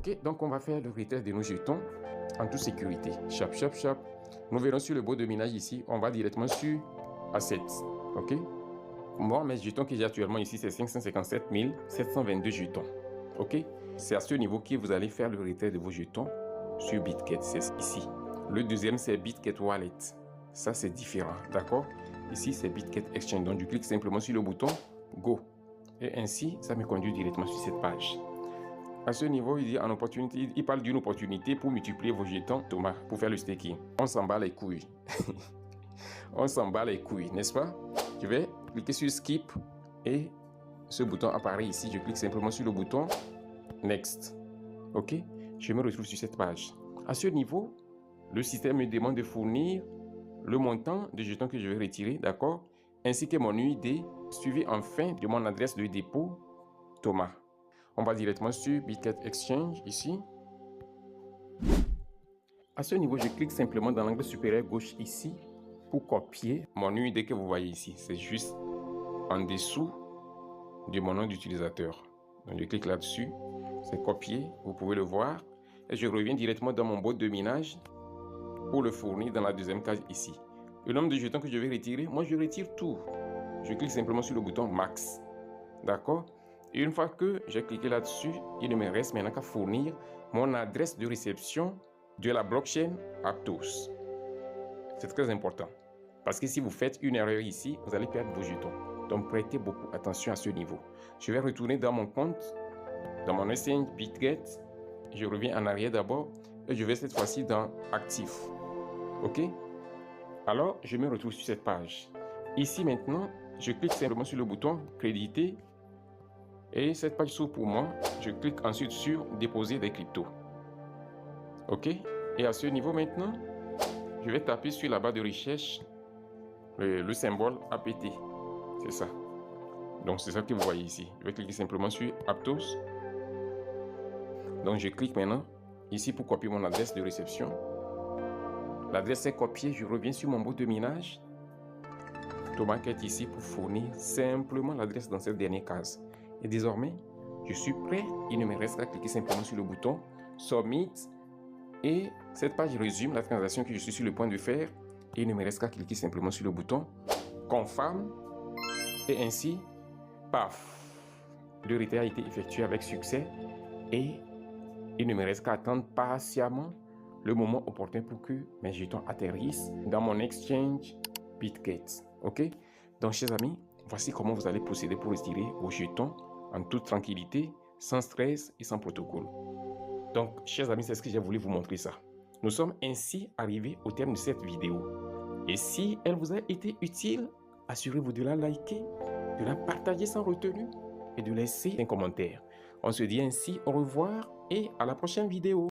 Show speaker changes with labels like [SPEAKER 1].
[SPEAKER 1] Ok, donc on va faire le retest de nos jetons en toute sécurité. Chop, chop, chop. Nous verrons sur le bot de minage ici. On va directement sur Assets. Ok. Moi, mes jetons que j'ai actuellement ici, c'est 557 722 jetons. Ok. C'est à ce niveau que vous allez faire le retest de vos jetons sur Bitget. C'est ici. Le deuxième, c'est Bitget Wallet. Ça, c'est différent. D'accord. Ici, c'est Bitget Exchange. Donc, je clique simplement sur le bouton Go. Et ainsi, ça me conduit directement sur cette page. À ce niveau, il dit en opportunité, il parle d'une opportunité pour multiplier vos jetons Thomas pour faire le staking. On s'en bat les couilles. On s'en bat les couilles, n'est-ce pas? Je vais cliquer sur Skip et ce bouton apparaît ici. Je clique simplement sur le bouton Next. Ok? Je me retrouve sur cette page. À ce niveau, le système me demande de fournir le montant de jetons que je vais retirer, d'accord? Ainsi que mon UID, suivi enfin de mon adresse de dépôt Thomas. On va directement sur Bitget Exchange ici. À ce niveau, je clique simplement dans l'angle supérieur gauche ici pour copier mon UID que vous voyez ici. C'est juste en dessous de mon nom d'utilisateur. Donc je clique là-dessus, c'est copié, vous pouvez le voir. Et je reviens directement dans mon bot de minage pour le fournir dans la deuxième case ici. Le nombre de jetons que je vais retirer, moi je retire tout. Je clique simplement sur le bouton Max. D'accord? Et une fois que j'ai cliqué là-dessus, il ne me reste maintenant qu'à fournir mon adresse de réception de la blockchain Aptos. C'est très important. Parce que si vous faites une erreur ici, vous allez perdre vos jetons. Donc prêtez beaucoup attention à ce niveau. Je vais retourner dans mon compte, dans mon exchange Bitget. Je reviens en arrière d'abord et je vais cette fois-ci dans Actif. Ok? Alors, je me retrouve sur cette page. Ici maintenant, je clique simplement sur le bouton Créditer. Et cette page s'ouvre pour moi. Je clique ensuite sur Déposer des cryptos. Ok? Et à ce niveau maintenant, je vais taper sur la barre de recherche le symbole APT. C'est ça. Donc c'est ça que vous voyez ici. Je vais cliquer simplement sur Aptos. Donc je clique maintenant ici pour copier mon adresse de réception. L'adresse est copiée. Je reviens sur mon bot de minage. Thomas est ici pour fournir simplement l'adresse dans cette dernière case. Et désormais, je suis prêt. Il ne me reste qu'à cliquer simplement sur le bouton Submit. Et cette page résume la transaction que je suis sur le point de faire. Et il ne me reste qu'à cliquer simplement sur le bouton Confirm. Et ainsi, paf, le retrait a été effectué avec succès. Et il ne me reste qu'à attendre patiemment le moment opportun pour que mes jetons atterrissent dans mon exchange Bitget. Ok? Donc, chers amis, voici comment vous allez procéder pour retirer vos jetons en toute tranquillité, sans stress et sans protocole. Donc, chers amis, c'est ce que j'ai voulu vous montrer ça. Nous sommes ainsi arrivés au terme de cette vidéo. Et si elle vous a été utile, assurez-vous de la liker, de la partager sans retenue et de laisser un commentaire. On se dit ainsi au revoir et à la prochaine vidéo.